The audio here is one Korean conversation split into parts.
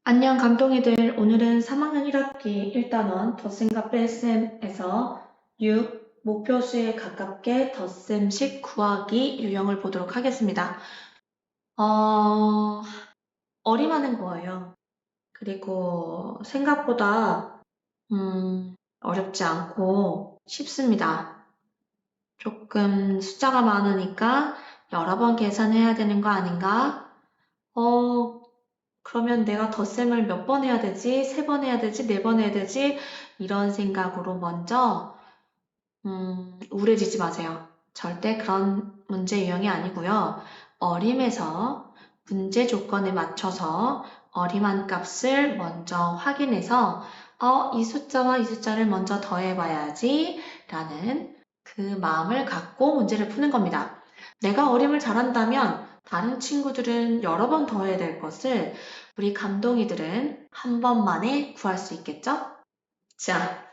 안녕 감동이들. 오늘은 3학년 1학기 1단원 덧셈과 뺄셈에서 6 목표수에 가깝게 덧셈식 구하기 유형을 보도록 하겠습니다. 어림하는 거예요. 그리고 생각보다 어렵지 않고 쉽습니다. 조금 숫자가 많으니까 여러 번 계산해야 되는 거 아닌가? 그러면 내가 덧셈을 몇 번 해야 되지? 3번 해야 되지? 4번 해야 되지? 이런 생각으로 먼저 우울해지지 마세요. 절대 그런 문제 유형이 아니고요. 어림에서 문제 조건에 맞춰서 어림한 값을 먼저 확인해서 이 숫자와 이 숫자를 먼저 더해봐야지 라는 그 마음을 갖고 문제를 푸는 겁니다. 내가 어림을 잘한다면 다른 친구들은 여러 번 더해야 될 것을 우리 감동이들은 한 번만에 구할 수 있겠죠? 자,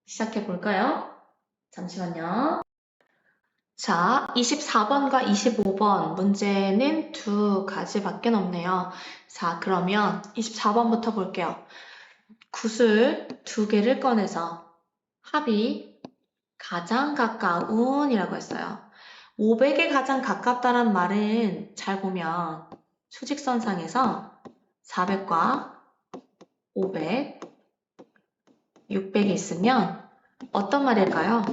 시작해 볼까요? 잠시만요. 자, 24번과 25번 문제는 두 가지밖에 없네요. 자, 그러면 24번부터 볼게요. 구슬 두 개를 꺼내서 합이 가장 가까운 이라고 했어요. 500에 가장 가깝다는 말은 잘 보면 수직선상에서 400과 500, 600이 있으면 어떤 말일까요?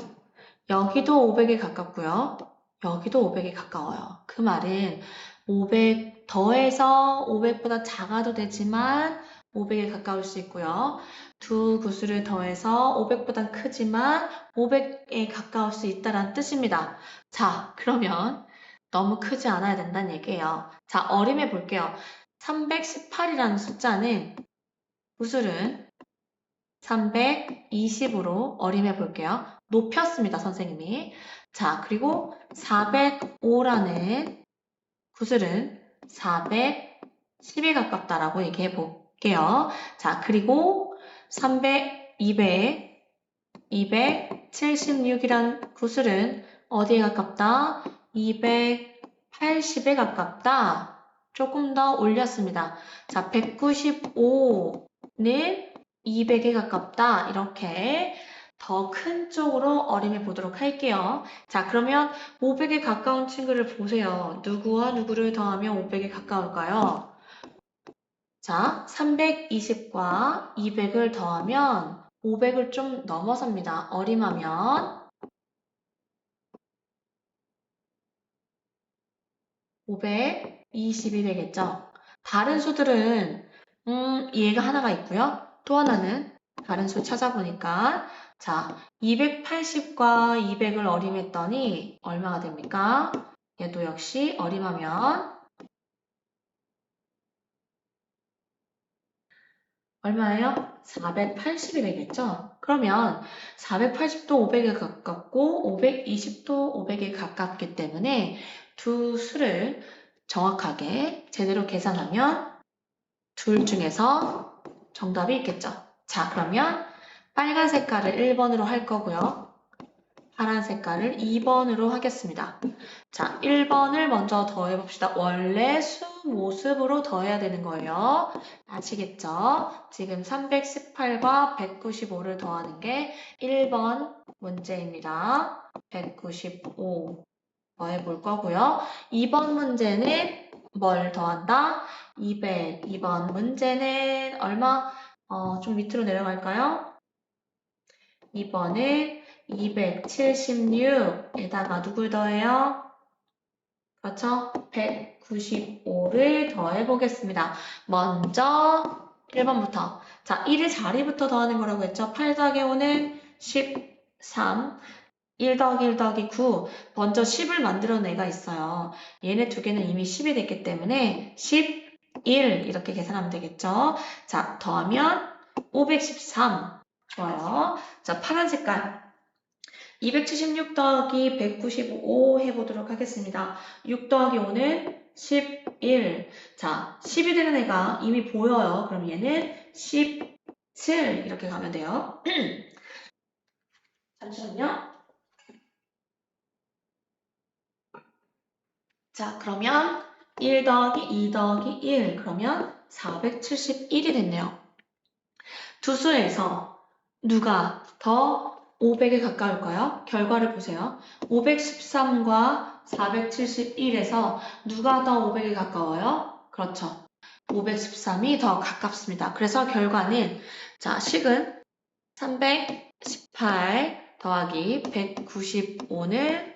여기도 500에 가깝고요. 여기도 500에 가까워요. 그 말은 500 더해서 500보다 작아도 되지만 500에 가까울 수 있고요. 두 구수를 더해서 500보다 크지만 500에 가까울 수 있다는 뜻입니다. 자, 그러면 너무 크지 않아야 된다는 얘기예요. 자, 어림해 볼게요. 318이라는 숫자는 구술은 320으로 어림해 볼게요. 높였습니다, 선생님이. 자, 그리고 405라는 구슬은 410에 가깝다라고 얘기해 볼게요. 자, 그리고 300, 200, 276이란 구슬은 어디에 가깝다? 280에 가깝다. 조금 더 올렸습니다. 자, 195는 200에 가깝다. 이렇게 더 큰 쪽으로 어림해 보도록 할게요. 자, 그러면 500에 가까운 친구를 보세요. 누구와 누구를 더하면 500에 가까울까요? 자, 320과 200을 더하면 500을 좀 넘어섭니다. 어림하면 520이 되겠죠? 다른 수들은 얘가 하나가 있고요. 또 하나는 다른 수 찾아보니까 자, 280과 200을 어림했더니 얼마가 됩니까? 얘도 역시 어림하면 얼마예요? 480이 되겠죠? 그러면 480도 500에 가깝고 520도 500에 가깝기 때문에 두 수를 정확하게 제대로 계산하면 둘 중에서 정답이 있겠죠. 자, 그러면 빨간 색깔을 1번으로 할 거고요. 파란 색깔을 2번으로 하겠습니다. 자, 1번을 먼저 더해봅시다. 원래 수 모습으로 더해야 되는 거예요. 아시겠죠? 지금 318과 195를 더하는 게 1번 문제입니다. 195 더해볼 거고요. 2번 문제는 뭘 더한다? 200. 2번 문제는 얼마? 좀 밑으로 내려갈까요? 2번은 276에다가 누굴 더해요? 그렇죠? 195를 더해 보겠습니다. 먼저 1번부터. 자, 1을 자리부터 더하는 거라고 했죠? 8 더하기 5는 13. 1 더하기 1 더하기 9. 먼저 10을 만들어낸 애가 있어요. 얘네 두 개는 이미 10이 됐기 때문에 11 이렇게 계산하면 되겠죠? 자, 더하면 513. 좋아요. 자, 파란 색깔. 276 더하기 195 해보도록 하겠습니다. 6 더하기 5는 11. 자, 10이 되는 애가 이미 보여요. 그럼 얘는 17 이렇게 가면 돼요. 잠시만요. 자, 그러면 1 더하기 2 더하기 1 그러면 471이 됐네요. 두 수에서 누가 더 500에 가까울까요? 결과를 보세요. 513과 471에서 누가 더 500에 가까워요? 그렇죠. 513이 더 가깝습니다. 그래서 결과는 자, 식은 318 더하기 195는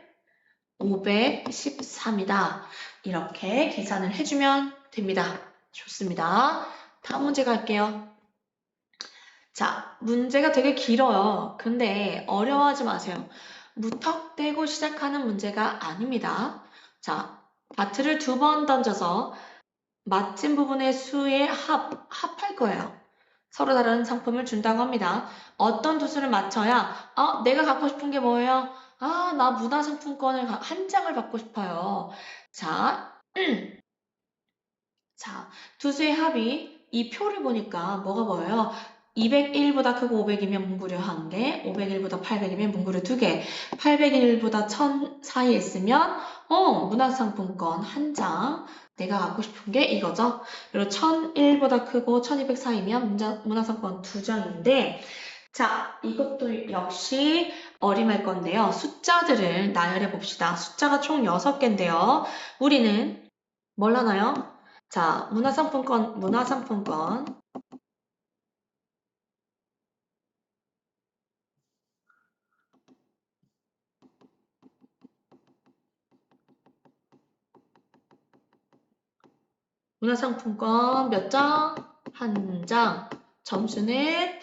513이다. 이렇게 계산을 해주면 됩니다. 좋습니다. 다음 문제 갈게요. 자, 문제가 되게 길어요. 근데 어려워하지 마세요. 무턱대고 시작하는 문제가 아닙니다. 자, 다트를 2번 던져서 맞힌 부분의 수의 합할 거예요. 서로 다른 상품을 준다고 합니다. 어떤 두 수를 맞춰야 내가 갖고 싶은 게 뭐예요? 나 문화상품권을 한 장을 받고 싶어요. 자, 자, 두 수의 합이 이 표를 보니까 뭐가 보여요? 201보다 크고 500이면 문구류 1개, 501보다 800이면 문구류 2개, 801보다 1000 사이에 있으면 문화상품권 한 장, 내가 갖고 싶은 게 이거죠. 그리고 1001보다 크고 1200 사이면 문화상품권 2장인데 자, 이것도 역시 어림할 건데요. 숫자들을 나열해 봅시다. 숫자가 총 6개인데요. 우리는 뭘 하나요? 자, 문화상품권. 문화상품권 몇 장? 한 장. 점수는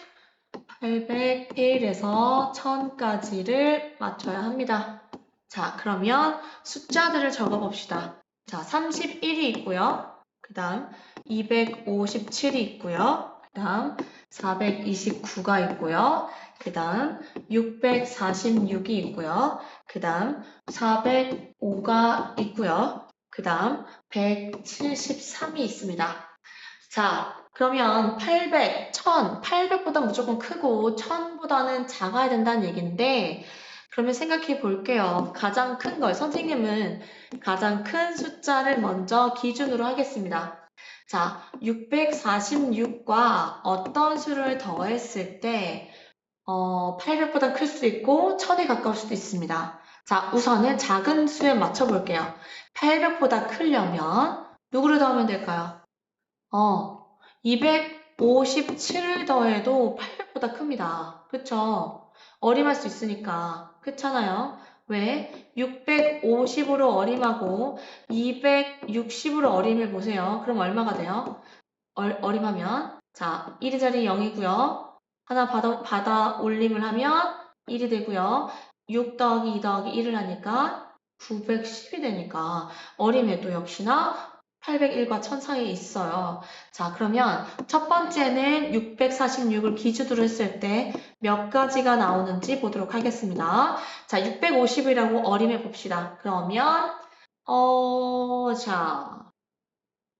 801에서 1000까지를 맞춰야 합니다. 자, 그러면 숫자들을 적어 봅시다. 자, 31이 있고요. 그 다음 257이 있고요. 그 다음 429가 있고요. 그 다음 646이 있고요. 그 다음 405가 있고요. 그 다음 173이 있습니다. 자, 그러면 800, 1000, 800보다 무조건 크고 1000보다는 작아야 된다는 얘기인데 그러면 생각해 볼게요. 가장 큰 걸, 선생님은 가장 큰 숫자를 먼저 기준으로 하겠습니다. 자, 646과 어떤 수를 더했을 때 800보다 클 수도 있고 1000에 가까울 수도 있습니다. 자, 우선은 작은 수에 맞춰 볼게요. 800보다 크려면 누구를 더하면 될까요? 257을 더해도 800보다 큽니다. 그쵸? 어림할 수 있으니까. 그렇잖아요? 왜? 650으로 어림하고 260으로 어림해 보세요. 그럼 얼마가 돼요? 어림하면 자, 1의 자리 0이고요. 하나 받아 올림을 하면 1이 되고요. 6 더하기 2 더하기 1을 하니까 910이 되니까 어림해도 역시나 801과 1000 사이에 있어요. 자, 그러면 첫 번째는 646을 기준으로 했을 때 몇 가지가 나오는지 보도록 하겠습니다. 자, 650이라고 어림해 봅시다. 그러면 자,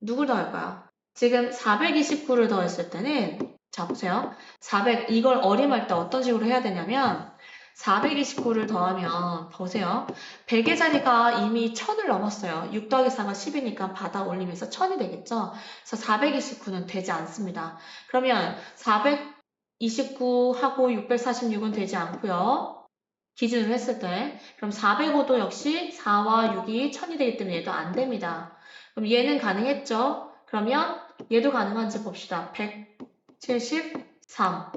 누굴 더할까요? 지금 429를 더했을 때는 자, 보세요. 400 이걸 어림할 때 어떤 식으로 해야 되냐면 429를 더하면 보세요. 100의 자리가 이미 1000을 넘었어요. 6 더하기 4가 10이니까 받아 올리면서 1000이 되겠죠. 그래서 429는 되지 않습니다. 그러면 429하고 646은 되지 않고요. 기준으로 했을 때 그럼 405도 역시 4와 6이 1000이 되기 때문에 얘도 안 됩니다. 그럼 얘는 가능했죠? 그러면 얘도 가능한지 봅시다. 173.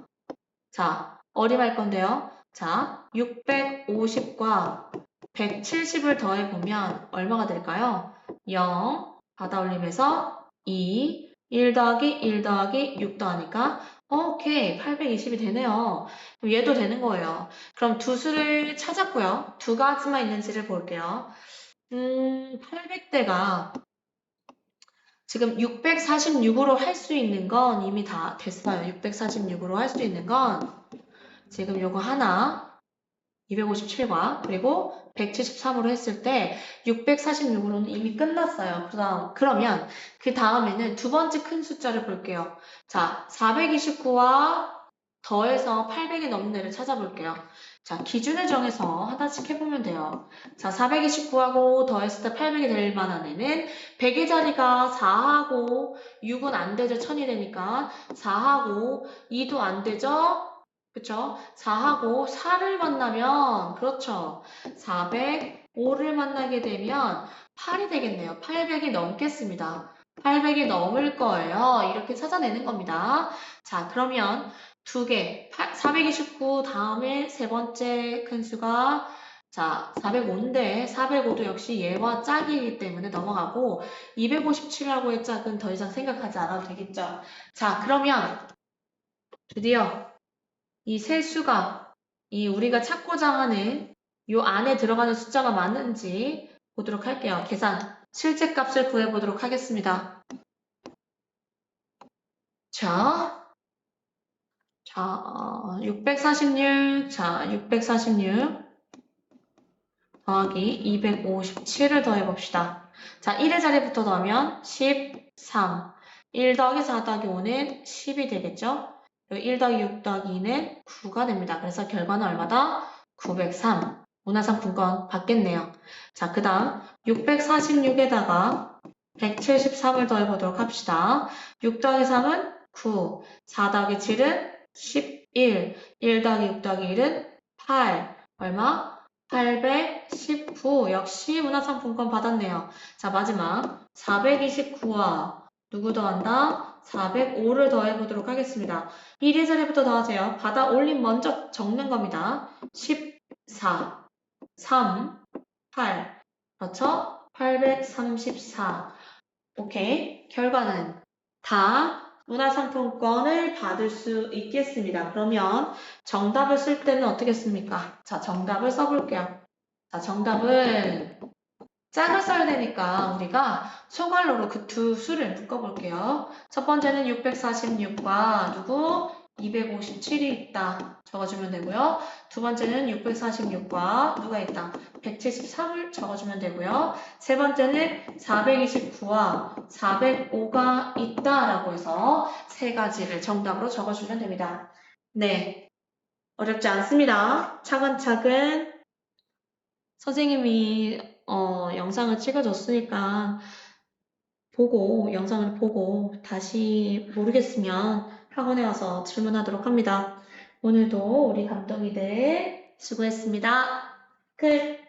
자, 어림할 건데요. 자, 650과 170을 더해보면 얼마가 될까요? 0, 받아 올림에서 2, 1 더하기 1 더하기 6 더하니까 오케이, 820이 되네요. 그럼 얘도 되는 거예요. 그럼 두 수를 찾았고요. 두 가지만 있는지를 볼게요. 800대가 지금 646으로 할 수 있는 건 이미 다 됐어요. 646으로 할 수 있는 건 지금 요거 하나 257과 그리고 173으로 했을 때 646으로는 이미 끝났어요. 그러면 그 다음에는 두 번째 큰 숫자를 볼게요. 자, 429와 더해서 800이 넘는 애를 찾아볼게요. 자, 기준을 정해서 하나씩 해보면 돼요. 자, 429하고 더했을 때 800이 될 만한 애는 100의 자리가 4하고 6은 안 되죠. 1000이 되니까 4하고 2도 안 되죠. 그쵸? 4하고 4를 만나면 그렇죠. 405를 만나게 되면 8이 되겠네요. 800이 넘겠습니다. 800이 넘을 거예요. 이렇게 찾아내는 겁니다. 자, 그러면 두 개, 429 다음에 세 번째 큰 수가 자, 405인데 405도 역시 얘와 짝이기 때문에 넘어가고 257하고의 짝은 더 이상 생각하지 않아도 되겠죠. 자, 그러면 드디어 이 세 수가 이 우리가 찾고자 하는 요 안에 들어가는 숫자가 맞는지 보도록 할게요. 계산, 실제 값을 구해보도록 하겠습니다. 자, 646, 자, 646 더하기 257을 더해봅시다. 자, 1의 자리부터 더하면 13. 1 더하기 4 더하기 5는 10이 되겠죠? 1 더하기 6 더하기 2는 9가 됩니다. 그래서 결과는 얼마다? 903. 문화상품권 받겠네요. 자, 그 다음 646에다가 173을 더해보도록 합시다. 6 더하기 3은 9, 4 더하기 7은 11, 1 더하기 6 더하기 1은 8, 얼마? 819. 역시 문화상품권 받았네요. 자, 마지막 429와 누구 더한다? 405를 더해보도록 하겠습니다. 1의 자리부터 더하세요. 받아 올림 먼저 적는 겁니다. 14, 3, 8. 그렇죠? 834. 오케이. 결과는 다 문화상품권을 받을 수 있겠습니다. 그러면 정답을 쓸 때는 어떻게 씁니까? 자, 정답을 써볼게요. 자, 정답은 짝을 써야 되니까 우리가 소괄호로 그 두 수를 묶어볼게요. 첫 번째는 646과 누구? 257이 있다. 적어주면 되고요. 두 번째는 646과 누가 있다? 173을 적어주면 되고요. 세 번째는 429와 405가 있다라고 해서 세 가지를 정답으로 적어주면 됩니다. 네, 어렵지 않습니다. 차근차근 선생님이 영상을 찍어줬으니까 영상을 보고 다시 모르겠으면 학원에 와서 질문하도록 합니다. 오늘도 우리 감독이들 수고했습니다. 끝!